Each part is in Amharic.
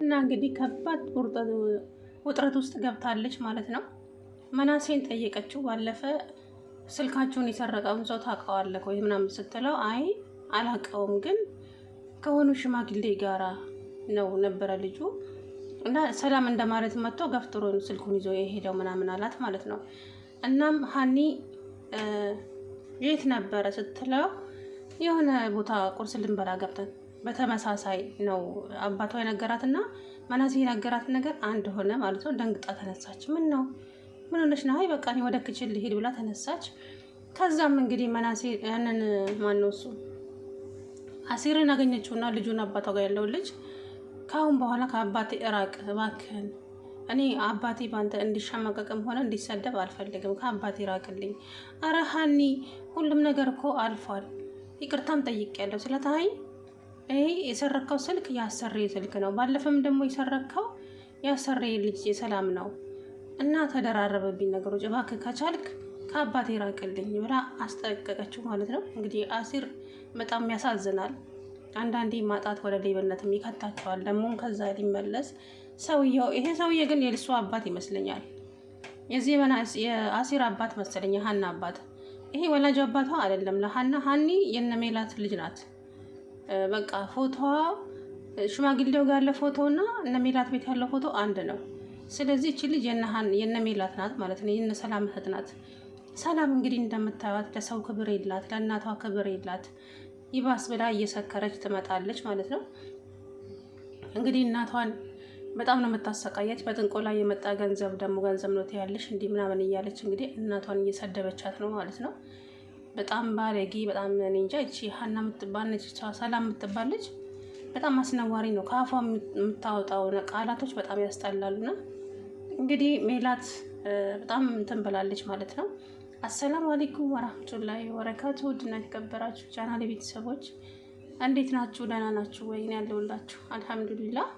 እና እንግዲህ ከባድ ውጥረት ውስጥ ገብታለች ማለት ነው። መናሴን ጠየቀችው። ባለፈ ስልካቸውን የሰረቀውን ሰው ታውቀዋለህ ወይ ምናምን ስትለው አይ አላውቀውም፣ ግን ከሆኑ ሽማግሌ ጋራ ነው ነበረ ልጁ እና ሰላም እንደማለት መጥቶ ገፍትሮ ስልኩን ይዞ የሄደው ምናምን አላት ማለት ነው። እናም ሀኒ የት ነበረ ስትለው የሆነ ቦታ ቁርስ ልንበላ ገብተን በተመሳሳይ ነው አባቷ የነገራትና መናሴ የነገራት ነገር አንድ ሆነ ማለት ነው። ደንግጣ ተነሳች። ምን ነው ምን ሆነሽ ነው? አይ በቃ እኔ ወደ ክችል ልሄድ ብላ ተነሳች። ከዛም እንግዲህ መናሴ ያንን ማነው እሱ አሲርን አገኘችውና ልጁን አባቷ ጋር ያለው ልጅ ከአሁን በኋላ ከአባቴ እራቅ እባክህን፣ እኔ አባቴ ባንተ እንዲሸማቀቅም ሆነ እንዲሰደብ አልፈልግም፣ ከአባቴ ራቅልኝ። አረ ሀኒ ሁሉም ነገር እኮ አልፏል፣ ይቅርታም ጠይቄያለሁ ስለታይ ይሄ የሰረከው ስልክ ያሰሬ ስልክ ነው፣ ባለፈም ደግሞ የሰረከው ያሰሬ ልጅ የሰላም ነው እና ተደራረበብኝ ነገሮች፣ እባክህ ከቻልክ ከአባቴ ራቅልኝ ብላ አስጠነቀቀችው ማለት ነው። እንግዲህ አሲር በጣም ያሳዝናል። አንዳንዴ ማጣት ወደ ሌብነትም ይከታቸዋል። ደግሞ ከዛ ሊመለስ ሰውየው ይሄ ሰውዬ ግን የልሱ አባት ይመስለኛል። የአሲር አባት መሰለኝ፣ የሀና አባት። ይሄ ወላጅ አባቷ አይደለም ለሀና። ሀኒ የነሜላት ልጅ ናት። በቃ ፎቶዋ ሽማግሌው ጋር ያለ ፎቶ እና እነሜላት ቤት ያለው ፎቶ አንድ ነው። ስለዚህ እቺ ልጅ የነሜላት ናት ማለት ነው። የነ ሰላም እህት ናት። ሰላም እንግዲህ እንደምታዩት ለሰው ክብር የላት፣ ለእናቷ ክብር የላት። ይባስ ብላ እየሰከረች ትመጣለች ማለት ነው። እንግዲህ እናቷን በጣም ነው የምታሰቃያች። በጥንቆላ የመጣ ገንዘብ ደግሞ ገንዘብ ነው ትያለሽ እንዲህ ምናምን እያለች እንግዲህ እናቷን እየሰደበቻት ነው ማለት ነው። በጣም ባለጌ፣ በጣም እኔ እንጃ። እቺ ሀና የምትባል ነች፣ ሰላም የምትባል ልጅ በጣም አስነዋሪ ነው። ከአፏ የምታወጣው ቃላቶች በጣም ያስጠላሉና እንግዲህ ሜላት በጣም እንትን ብላለች ማለት ነው። አሰላሙ አለይኩም ወራህመቱላሂ ወበረካቱ። ውድና የተከበራችሁ ቻናሌ ቤተሰቦች እንዴት ናችሁ? ደህና ናችሁ ወይ? እኔ ያለሁላችሁ አልሐምዱሊላህ።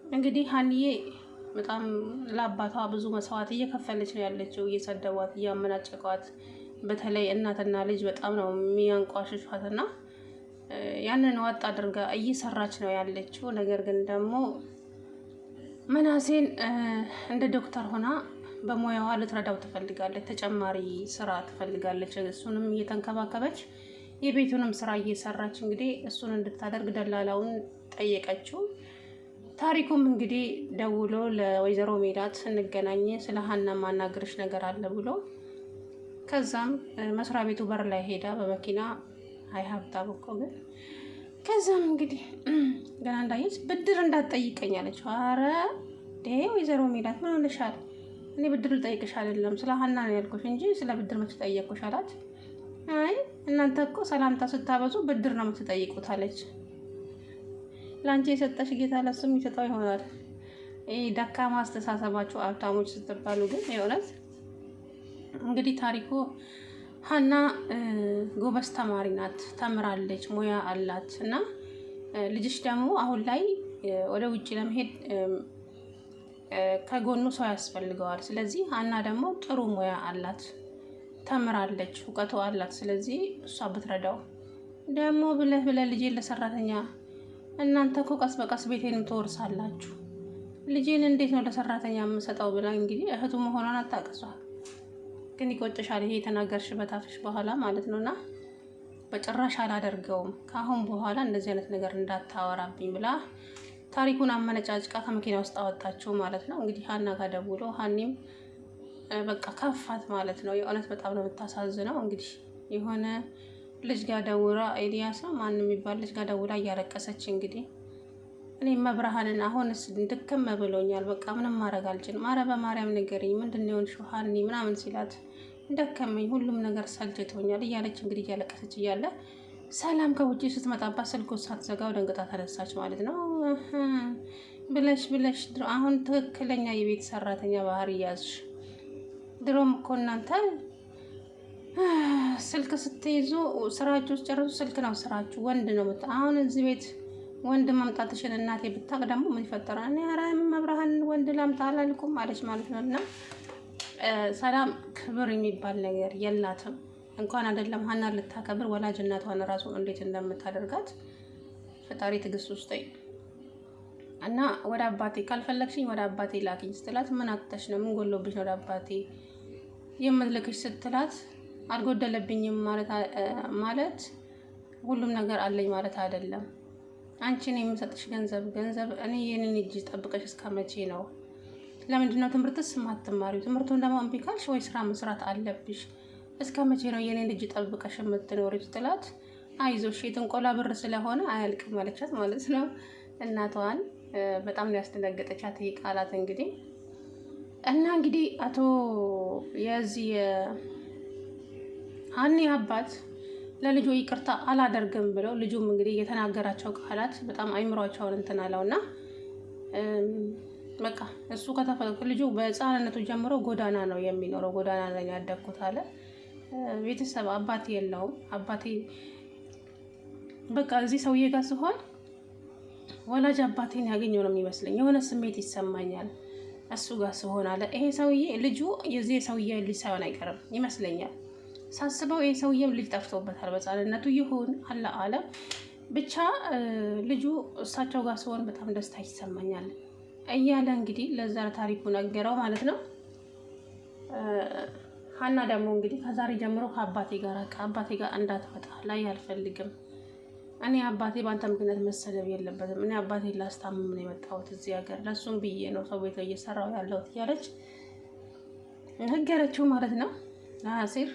እንግዲህ ሀኒዬ በጣም ለአባቷ ብዙ መስዋዕት እየከፈለች ነው ያለችው። እየሰደቧት፣ እያመናጨቋት፣ በተለይ እናትና ልጅ በጣም ነው የሚያንቋሽሿትና ያንን ዋጥ አድርጋ እየሰራች ነው ያለችው። ነገር ግን ደግሞ መናሴን እንደ ዶክተር ሆና በሙያዋ ልትረዳው ትፈልጋለች። ተጨማሪ ስራ ትፈልጋለች። እሱንም እየተንከባከበች የቤቱንም ስራ እየሰራች እንግዲህ እሱን እንድታደርግ ደላላውን ጠየቀችው። ታሪኩም እንግዲህ ደውሎ ለወይዘሮ ሜላት እንገናኝ፣ ስለ ሀና ማናገርሽ ነገር አለ ብሎ ከዛም መስሪያ ቤቱ በር ላይ ሄዳ በመኪና አይ ሀብታም እኮ ግን ከዛም እንግዲህ ገና እንዳየች ብድር እንዳትጠይቀኝ አለች። አረ ወይዘሮ ሜላት ምን ሆነሻል? እኔ ብድር ልጠይቅሽ አይደለም ስለ ሀና ነው ያልኩሽ እንጂ ስለ ብድር መች ጠየቅኩሽ አላት። አይ እናንተ እኮ ሰላምታ ስታበዙ ብድር ነው የምትጠይቁት አለች። ለአንቺ የሰጠሽ ጌታ ለሱም ይሰጠው ይሆናል። ይሄ ደካማ አስተሳሰባችሁ ሀብታሞች ስትባሉ ግን የእውነት እንግዲህ ታሪኩ ሀና ጎበዝ ተማሪ ናት፣ ተምራለች፣ ሙያ አላት እና ልጅሽ ደግሞ አሁን ላይ ወደ ውጭ ለመሄድ ከጎኑ ሰው ያስፈልገዋል። ስለዚህ ሀና ደግሞ ጥሩ ሙያ አላት፣ ተምራለች፣ እውቀቱ አላት። ስለዚህ እሷ ብትረዳው ደግሞ ብለህ ልጄን ለሰራተኛ እናንተ እኮ ቀስ በቀስ ቤቴንም ትወርሳላችሁ፣ ልጄን እንዴት ነው ለሰራተኛ የምሰጠው ብላ እንግዲህ እህቱ መሆኗን አታቅሷል። ግን ይቆጭሻል ይሄ የተናገርሽበት አፍሽ በኋላ ማለት ነውና በጭራሽ አላደርገውም፣ ከአሁን በኋላ እንደዚህ አይነት ነገር እንዳታወራብኝ ብላ ታሪኩን አመነጫጭቃ ከመኪና ውስጥ አወጣችው ማለት ነው። እንግዲህ ሀና ጋር ደውሎ ሀኒም በቃ ከፋት ማለት ነው። የእውነት በጣም ነው የምታሳዝነው። እንግዲህ የሆነ ልጅ ጋር ደውላ ኤልያስ ነው ማን የሚባል ልጅ ጋር ደውላ እያለቀሰች እንግዲህ እኔ መብርሃንን አሁንስ ድክም ብሎኛል፣ በቃ ምንም ማድረግ አልችልም፣ ኧረ በማርያም ንገሪኝ ምንድን ነው የሆንሽው ሀኒ ምናምን ሲላት ደከመኝ፣ ሁሉም ነገር ሰልችቶኛል እያለች እንግዲህ እያለቀሰች እያለ ሰላም ከውጭ ስትመጣባት ስልኩን ሳትዘጋው ደንግጣ ተነሳች ማለት ነው። ብለሽ አሁን ትክክለኛ የቤት ሰራተኛ ባህሪ ያዝሽ። ድሮም እኮ እናንተ ስልክ ስትይዙ ስራችሁ ውስጥ ጨርሱ ስልክ ነው ስራችሁ፣ ወንድ ነው። አሁን እዚህ ቤት ወንድ መምጣትሽን እናቴ ብታቅ ደግሞ ምን ይፈጠራል? እኔ ኧረ መብርሃን ወንድ ላምጣ አላልኩም አለች ማለት ነው። እና ሰላም ክብር የሚባል ነገር የላትም። እንኳን አይደለም ሀና ልታከብር ወላጅ እናቷን ራሱ እንዴት እንደምታደርጋት ፈጣሪ ትዕግስት ውስጥ እና ወደ አባቴ ካልፈለግሽኝ ወደ አባቴ ላኪኝ ስትላት ምን አጥተሽ ነው ምን ጎሎብሽ ነው ወደ አባቴ የምትልክሽ ስትላት አልጎደለብኝም ማለት ሁሉም ነገር አለኝ ማለት አይደለም። አንቺን የምሰጥሽ ገንዘብ እኔ የኔን እጅ ጠብቀሽ እስከ መቼ ነው? ለምንድን ነው ትምህርትስ የማትማሪው? ትምህርቱን ደግሞ እምቢ ካልሽ ወይ ስራ መስራት አለብሽ። እስከ መቼ ነው የኔን እጅ ጠብቀሽ የምትኖሪው ስትላት አይዞሽ የጥንቆላ ብር ስለሆነ አያልቅም አለቻት ማለት ነው። እናቷን በጣም ነው ያስደነገጠቻት ይሄ ቃላት እንግዲህ እና እንግዲህ አቶ የዚህ ሀኒ አባት ለልጁ ይቅርታ አላደርግም ብለው ልጁም እንግዲህ የተናገራቸው ቃላት በጣም አይምሯቸውን እንትን አለውና በቃ እሱ ልጁ በህፃንነቱ ጀምሮ ጎዳና ነው የሚኖረው። ጎዳና ላይ ያደግኩት አለ። ቤተሰብ አባቴ የለውም። አባቴ በቃ እዚህ ሰውዬ ጋር ሲሆን ወላጅ አባቴን ያገኘው ነው የሚመስለኝ። የሆነ ስሜት ይሰማኛል እሱ ጋር ሲሆን አለ። ይሄ ሰውዬ ልጁ የዚህ ሰውዬ ልጅ ሳይሆን አይቀርም ይመስለኛል ሳስበው። ይሄ ሰውዬም ልጅ ጠፍቶበታል በህፃንነቱ ይሁን አለ ብቻ ልጁ እሳቸው ጋር ሲሆን በጣም ደስታ ይሰማኛል እያለ እንግዲህ ለዛ ታሪኩ ነገረው ማለት ነው። ሀና ደግሞ እንግዲህ ከዛሬ ጀምሮ ከአባቴ ጋር እንዳትመጣ ላይ አልፈልግም። እኔ አባቴ በአንተ ምክንያት መሰደብ የለበትም። እኔ አባቴ ላስታምም ነው የመጣሁት እዚህ ሀገር፣ ለእሱም ብዬ ነው ሰው ቤት እየሰራው ያለሁት እያለች ነገረችው ማለት ነው። አሲር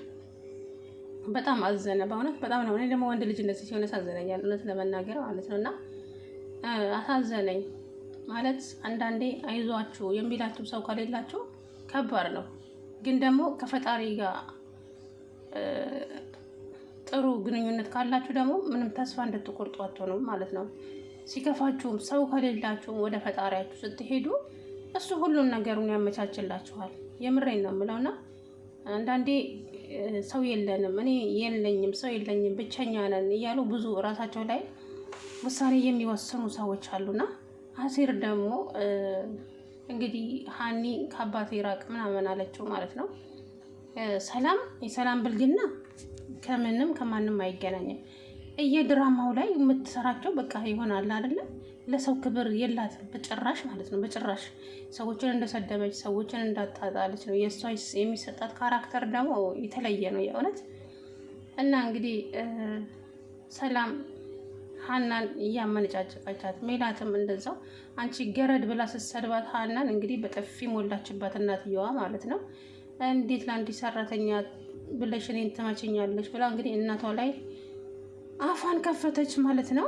በጣም አዘነ። በእውነት በጣም ነው። እኔ ደግሞ ወንድ ልጅ እንደዚህ ሲሆን ያሳዘነኛል እውነት ለመናገር ማለት ነው። እና አሳዘነኝ ማለት አንዳንዴ አይዟችሁ የሚላችሁ ሰው ከሌላችሁ ከባድ ነው። ግን ደግሞ ከፈጣሪ ጋር ጥሩ ግንኙነት ካላችሁ ደግሞ ምንም ተስፋ እንድትቆርጡ አትሆኑም ማለት ነው። ሲከፋችሁም ሰው ከሌላችሁም ወደ ፈጣሪያችሁ ስትሄዱ እሱ ሁሉም ነገሩን ያመቻችላችኋል። የምሬን ነው የምለውና አንዳንዴ ሰው የለንም፣ እኔ የለኝም፣ ሰው የለኝም፣ ብቸኛ ነን እያሉ ብዙ እራሳቸው ላይ ውሳኔ የሚወስኑ ሰዎች አሉና አሲር ደግሞ እንግዲህ ሀኒ ከአባቴ ራቅ ምናምን አለችው ማለት ነው። የሰላም ብልግና ከምንም ከማንም አይገናኝም። እየድራማው ላይ የምትሰራቸው በቃ ይሆናል አይደለም። ለሰው ክብር የላትም በጭራሽ ማለት ነው። በጭራሽ ሰዎችን እንደሰደበች ሰዎችን እንዳጣጣለች ነው የእሷ የሚሰጣት ካራክተር ደግሞ የተለየ ነው የእውነት። እና እንግዲህ ሰላም ሀናን እያመነጫጨቃቻት፣ ሜላትም እንደዛው አንቺ ገረድ ብላ ስትሰድባት ሀናን እንግዲህ በጥፊ ሞላችባት እናትየዋ ማለት ነው። እንዴት ለአንዲት ሰራተኛ ብለሽ እኔን ትመችኛለች ብላ እንግዲህ እናቷ ላይ አፏን ከፈተች ማለት ነው።